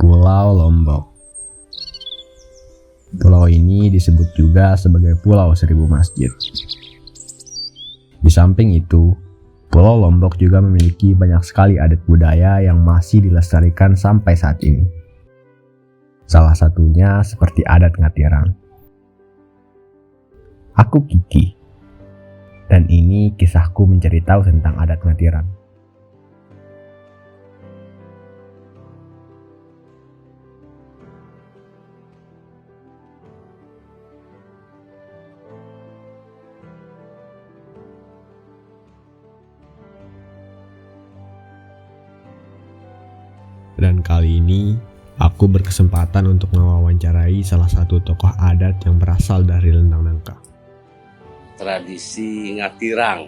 Pulau Lombok. Pulau ini disebut juga sebagai Pulau Seribu Masjid. Di samping itu, Pulau Lombok juga memiliki banyak sekali adat budaya yang masih dilestarikan sampai saat ini. Salah satunya seperti adat Ngatirang. Aku Kiki, dan ini kisahku mencari tahu tentang adat Ngatirang. Dan kali ini, aku berkesempatan untuk mewawancarai salah satu tokoh adat yang berasal dari Lentang Nangka. Tradisi Ngatirang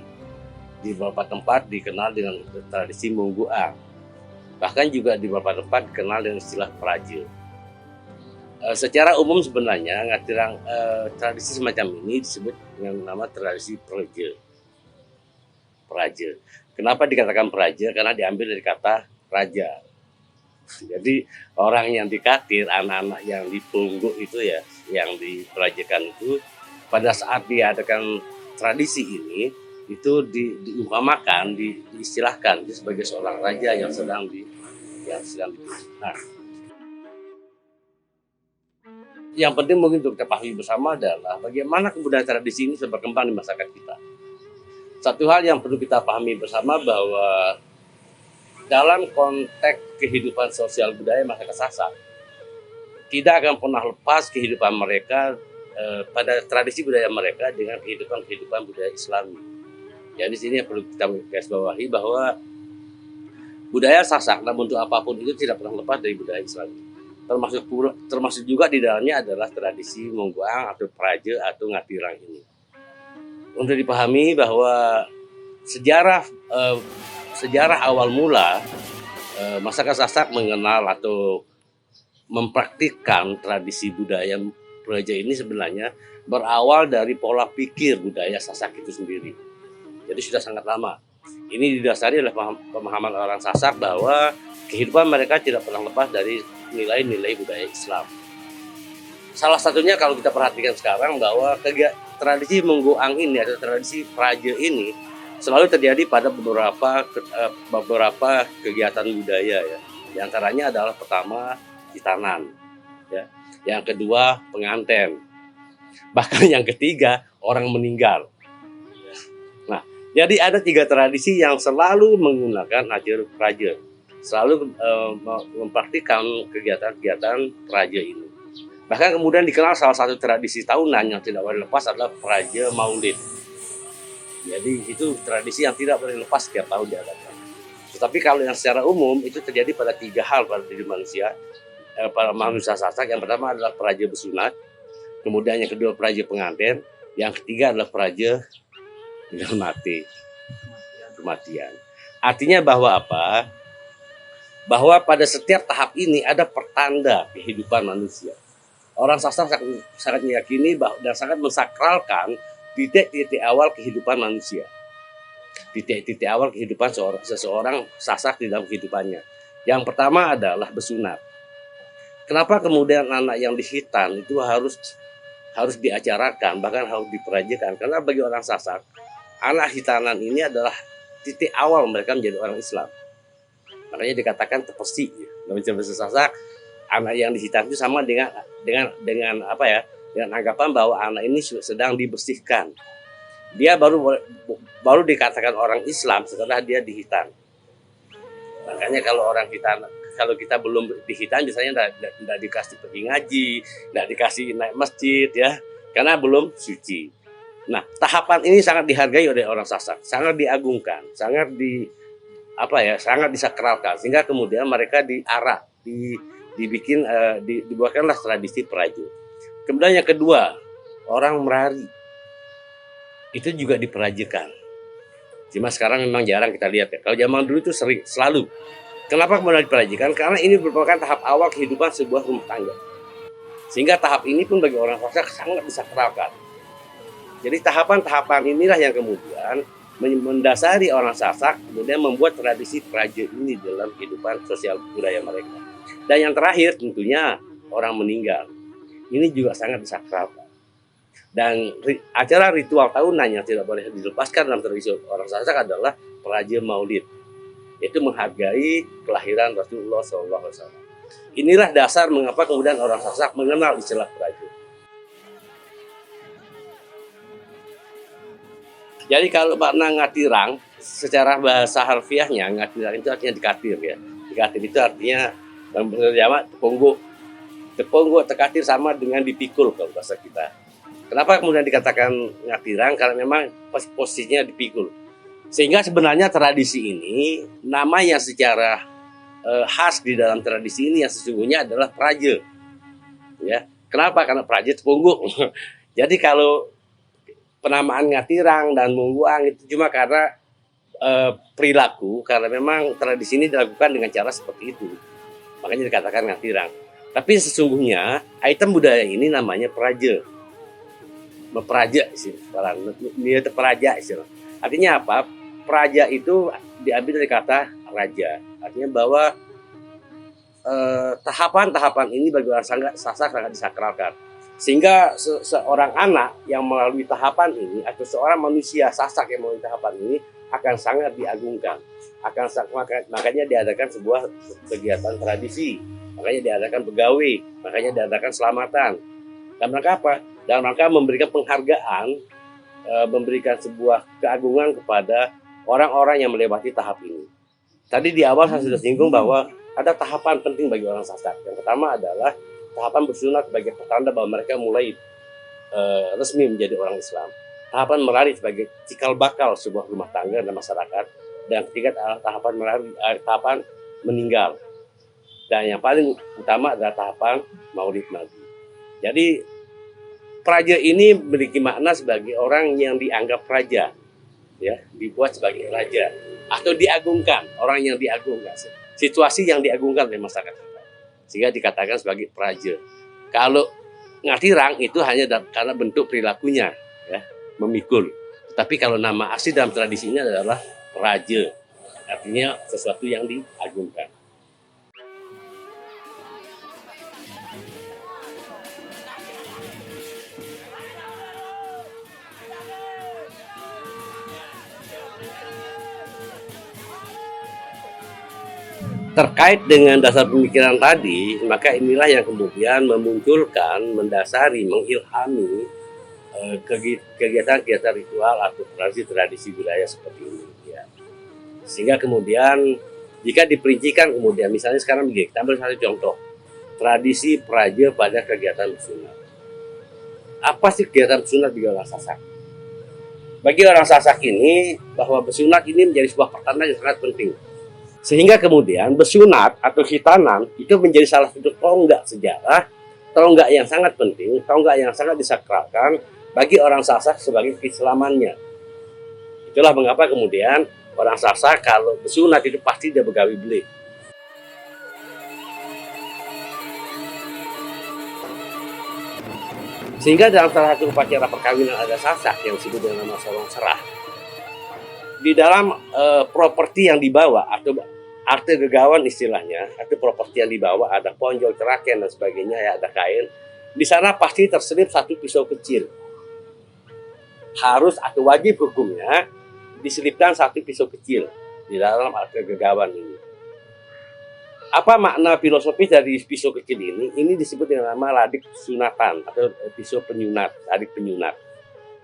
di beberapa tempat dikenal dengan tradisi Mungguang. Bahkan juga di beberapa tempat dikenal dengan istilah Praje. Secara umum sebenarnya Ngatirang tradisi semacam ini disebut dengan nama tradisi Praje. Praje. Kenapa dikatakan Praje? Karena diambil dari kata raja. Jadi orang yang dikatir, anak-anak yang dipungguk itu ya, yang diperajakan itu, pada saat diadakan tradisi ini, itu diumpamakan, diistilahkan itu sebagai seorang raja yang sedang dipungguk. Nah, yang penting mungkin untuk kita pahami bersama adalah bagaimana kebudayaan tradisi ini berkembang di masyarakat kita. Satu hal yang perlu kita pahami bersama bahwa dalam konteks kehidupan sosial budaya masyarakat Sasak, tidak akan pernah lepas kehidupan mereka pada tradisi budaya mereka dengan kehidupan budaya Islami. Jadi di sini yang perlu kita garis bawahi bahwa budaya Sasak dalam bentuk apapun itu tidak pernah lepas dari budaya Islami. Termasuk juga di dalamnya adalah tradisi Mungguang atau Praje atau Ngatirang ini. Untuk dipahami bahwa sejarah awal mula masyarakat Sasak mengenal atau mempraktikkan tradisi budaya Praja ini sebenarnya berawal dari pola pikir budaya Sasak itu sendiri. Jadi sudah sangat lama. Ini didasari oleh pemahaman orang Sasak bahwa kehidupan mereka tidak pernah lepas dari nilai-nilai budaya Islam. Salah satunya kalau kita perhatikan sekarang bahwa tradisi Mungguang ini atau tradisi Praja ini selalu terjadi pada beberapa kegiatan budaya ya. Di antaranya adalah pertama hitanan, ya. Yang kedua pengantin, bahkan yang ketiga orang meninggal. Nah, jadi ada 3 tradisi yang selalu menggunakan ajar praja, selalu mempraktikkan kegiatan-kegiatan praja ini. Bahkan kemudian dikenal salah satu tradisi tahunan yang tidak boleh lepas adalah Praja Maulid. Jadi itu tradisi yang tidak boleh lepas setiap tahun diadakan. Tetapi kalau yang secara umum itu terjadi pada 3 hal pada diri manusia, para manusia Sasak. Yang pertama adalah praja bersunat, kemudian yang kedua praja pengantin, yang ketiga adalah praja mati, kematian. Artinya bahwa apa? Bahwa pada setiap tahap ini ada pertanda kehidupan manusia. Orang Sasak sangat meyakini dan sangat mensakralkan titik-titik awal kehidupan manusia, titik-titik awal kehidupan seseorang Sasak di dalam kehidupannya. Yang pertama adalah bersunat. Kenapa kemudian anak yang dihitan itu harus diacarakan, bahkan harus diperajakan? Karena bagi orang Sasak, anak hitanan ini adalah titik awal mereka menjadi orang Islam. Makanya dikatakan tepesi. Dalam bahasa Sasak, anak yang dihitan itu sama dengan apa ya? Dengan anggapan bahwa anak ini sedang dibersihkan. Dia baru dikatakan orang Islam setelah dia dihitan. Makanya kalau kita belum dihitan biasanya tidak dikasih pergi ngaji, tidak dikasih naik masjid ya, karena belum suci. Nah, tahapan ini sangat dihargai oleh orang Sasak, sangat diagungkan, sangat disakralkan, sehingga kemudian mereka dibuatkanlah tradisi Praja. Kemudian yang kedua, orang merari itu juga diperajakan. Cuma sekarang memang jarang kita lihat ya. Kalau zaman dulu itu selalu. Kenapa kemudian diperajakan? Karena ini merupakan tahap awal kehidupan sebuah rumah tangga. Sehingga tahap ini pun bagi orang Sasak sangat disakralkan. Jadi tahapan-tahapan inilah yang kemudian mendasari orang Sasak, kemudian membuat tradisi praja ini dalam kehidupan sosial budaya mereka. Dan yang terakhir tentunya orang meninggal. Ini juga sangat disakralkan. Dan acara ritual tahunan yang tidak boleh dilepaskan dalam tradisi orang Sasak adalah praja Maulid. Itu menghargai kelahiran Rasulullah SAW. Inilah dasar mengapa kemudian orang Sasak mengenal istilah praja. Jadi kalau makna ngatirang, secara bahasa harfiahnya ngatirang itu artinya dikatir ya. Dikatir itu artinya dalam bahasa Jawa tepunggu. Tepunggu tekatir sama dengan dipikul kalau bahasa kita. Kenapa kemudian dikatakan ngatirang? Karena memang posisinya dipikul. Sehingga sebenarnya tradisi ini nama yang secara khas di dalam tradisi ini yang sesungguhnya adalah praja. Ya. Kenapa? Karena praja tepunggu. Jadi kalau penamaan ngatirang dan mungguang itu cuma karena perilaku, karena memang tradisi ini dilakukan dengan cara seperti itu, makanya dikatakan ngatirang. Tapi sesungguhnya item budaya ini namanya praja, memperaja istilah. Dia peraja istilah. Artinya apa? Praja itu diambil dari kata raja, artinya bahwa tahapan-tahapan ini bagi orang Sasak sangat disakralkan. Sehingga seorang anak yang melalui tahapan ini atau seorang manusia Sasak yang melalui tahapan ini akan sangat diagungkan. Makanya diadakan sebuah kegiatan tradisi, makanya diadakan pegawai, makanya diadakan selamatan. Dalam rangka apa? Dalam rangka memberikan penghargaan, memberikan sebuah keagungan kepada orang-orang yang melewati tahap ini. Tadi di awal saya sudah singgung bahwa ada tahapan penting bagi orang Sasak. Yang pertama adalah tahapan bersunat sebagai pertanda bahwa mereka mulai resmi menjadi orang Islam. Tahapan melari sebagai cikal bakal sebuah rumah tangga dan masyarakat. Dan ketiga adalah tahapan meninggal. Dan yang paling utama adalah tahapan Maulid Nabi. Jadi praja ini memiliki makna sebagai orang yang dianggap raja, ya, dibuat sebagai raja atau diagungkan, orang yang diagungkan, situasi yang diagungkan oleh masyarakat. Sehingga dikatakan sebagai praja. Kalau ngatirang itu hanya karena bentuk perilakunya, ya, memikul. Tapi kalau nama asli dalam tradisi ini adalah praja, artinya sesuatu yang diagungkan. Terkait dengan dasar pemikiran tadi, maka inilah yang kemudian memunculkan, mendasari, mengilhami kegiatan-kegiatan ritual atau tradisi budaya seperti ini. Ya. Sehingga kemudian jika diperincikan kemudian, misalnya sekarang begini, kita ambil satu contoh, tradisi praja pada kegiatan bersunat. Apa sih kegiatan bersunat bagi orang Sasak? Bagi orang Sasak ini, bahwa bersunat ini menjadi sebuah pertanda yang sangat penting. Sehingga kemudian bersunat atau khitanan itu menjadi salah satu tonggak sejarah, tonggak yang sangat penting, tonggak yang sangat disakralkan bagi orang Sasak sebagai keislamannya. Itulah mengapa kemudian orang Sasak kalau bersunat itu pasti dia begawi belik. Sehingga dalam salah satu upacara perkawinan ada Sasak yang disebut dengan nama Sorong Serah. Di dalam properti yang dibawa atau arti gegawan istilahnya, atau properti yang dibawa ada ponjol, ceraken dan sebagainya, ya ada kain. Di sana pasti terselip satu pisau kecil. Harus atau wajib hukumnya diselipkan satu pisau kecil di dalam arti gegawan ini. Apa makna filosofis dari pisau kecil ini? Ini disebut dengan nama ladik sunatan atau pisau penyunat, ladik penyunat.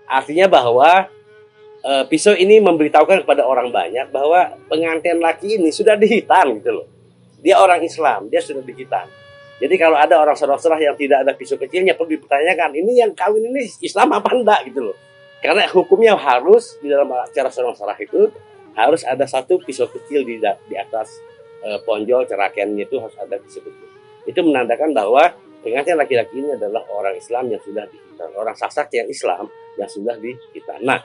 Artinya bahwa pisau ini memberitahukan kepada orang banyak bahwa pengantin laki ini sudah dihitan gitu loh. Dia orang Islam, dia sudah dihitan. Jadi kalau ada orang serah-serah yang tidak ada pisau kecilnya perlu dipertanyakan, ini yang kawin ini Islam apa enggak gitu loh. Karena hukumnya harus di dalam acara serah itu harus ada satu pisau kecil di atas ponjol cerakennya, itu harus ada pisau kecil. Itu menandakan bahwa pengantin laki-laki ini adalah orang Islam yang sudah dihitan, orang Sasak yang Islam yang sudah dihitan. Nah,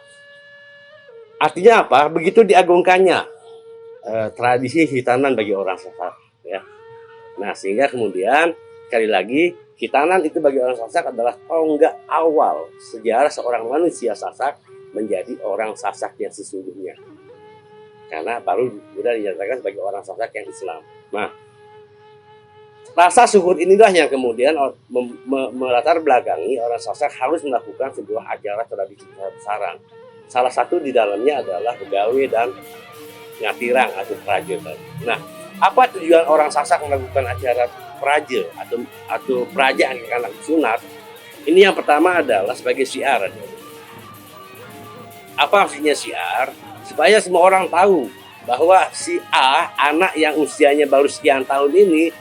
artinya apa? Begitu diagungkannya tradisi hitanan bagi orang Sasak, ya. Nah, sehingga kemudian sekali lagi hitanan itu bagi orang Sasak adalah tonggak awal sejarah seorang manusia Sasak menjadi orang Sasak yang sesungguhnya. Karena baru sudah dinyatakan sebagai orang Sasak yang Islam. Nah, rasa syukur inilah yang kemudian melatar belakangi orang Sasak harus melakukan sebuah acara tradisi besar-besaran. Salah satu di dalamnya adalah begawe dan ngatirang atau praja. Nah, apa tujuan orang Sasak melakukan acara praja atau praja anak sunat? Ini yang pertama adalah sebagai syiar. Apa maksudnya syiar? Supaya semua orang tahu bahwa si A, anak yang usianya baru sekian tahun ini,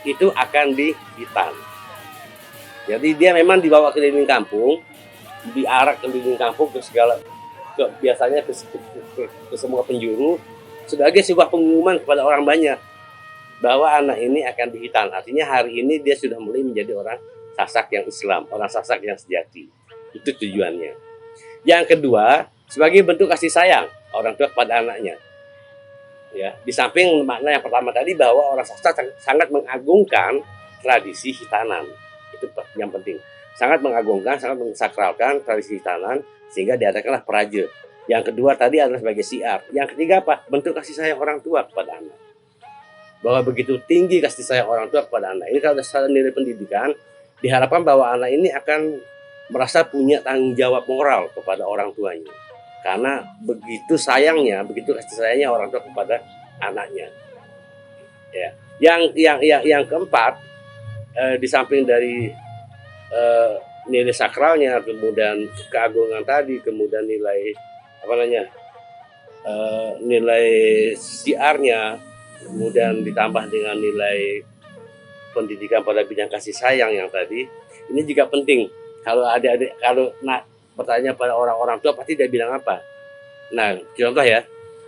itu akan dihitan. Jadi dia memang dibawa keliling kampung, diarak keliling kampung biasanya ke semua penjuru sebagai sebuah pengumuman kepada orang banyak bahwa anak ini akan dihitan. Artinya hari ini dia sudah mulai menjadi orang Sasak yang Islam, orang Sasak yang sejati. Itu tujuannya. Yang kedua, sebagai bentuk kasih sayang orang tua kepada anaknya. Ya, di samping makna yang pertama tadi bahwa orang Sasak sangat mengagungkan tradisi hitanan. Itu yang penting. Sangat mengagungkan, sangat mensakralkan tradisi hitanan sehingga diadakanlah praja. Yang kedua tadi adalah sebagai syiar. Yang ketiga apa? Bentuk kasih sayang orang tua kepada anak. Bahwa begitu tinggi kasih sayang orang tua kepada anak. Ini kalau secara nilai pendidikan diharapkan bahwa anak ini akan merasa punya tanggung jawab moral kepada orang tuanya. Karena begitu sayangnya, begitu kasih sayangnya orang tua kepada anaknya. Ya. Yang keempat, di samping dari nilai sakralnya, kemudian keagungan tadi, kemudian nilai nilai syiarnya, kemudian ditambah dengan nilai pendidikan pada bidang kasih sayang yang tadi, ini juga penting. Kalau bertanya pada orang-orang tua pasti dia bilang apa? Nah, contoh ya,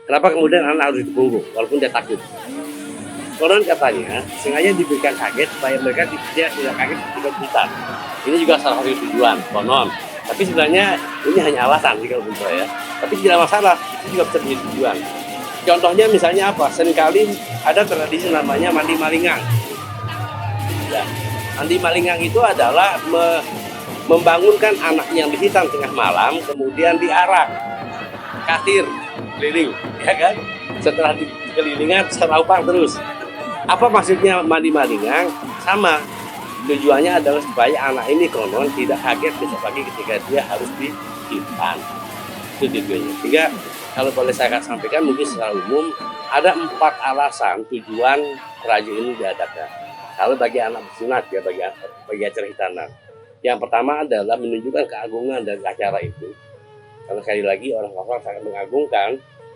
kenapa kemudian anak harus dipunggung walaupun dia takut? Konon katanya sengaja diberikan kaget supaya mereka tidak kaget ketika dihitan. Ini juga salah satu tujuan konon. Tapi sebenarnya ini hanya alasan sih kalau menurut saya. Tapi tidak masalah, itu juga bisa menjadi tujuan. Contohnya misalnya apa? Seringkali ada tradisi namanya mandi malingang. Ya, mandi malingang itu adalah membangunkan anak yang dihitan tengah malam, kemudian diarak, katir, keliling, ya kan? Setelah dikelilingan, seraupang terus. Apa maksudnya mandi malingang? Sama, tujuannya adalah supaya anak ini konon tidak kaget besok pagi ketika dia harus dihitan. Itu tujuannya. Sehingga kalau boleh saya sampaikan mungkin secara umum ada 4 alasan tujuan praja ini diadakan. Kalau bagi anak bersunat ya bagi acara hitanan. Yang pertama adalah menunjukkan keagungan dari acara itu. Karena sekali lagi orang Sasak sangat mengagungkan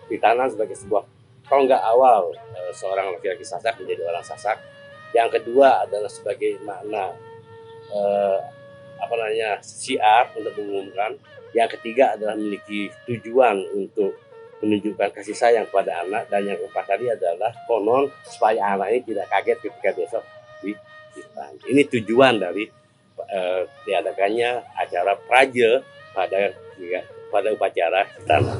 hitanan sebagai sebuah tonggak awal seorang laki-laki Sasak menjadi orang Sasak. Yang kedua adalah sebagai makna syiar untuk mengumumkan. Yang ketiga adalah memiliki tujuan untuk menunjukkan kasih sayang kepada anak. Dan yang keempat tadi adalah konon supaya anak ini tidak kaget ketika besok dihitan. Ini tujuan dari diadakannya acara praja pada upacara hitanan.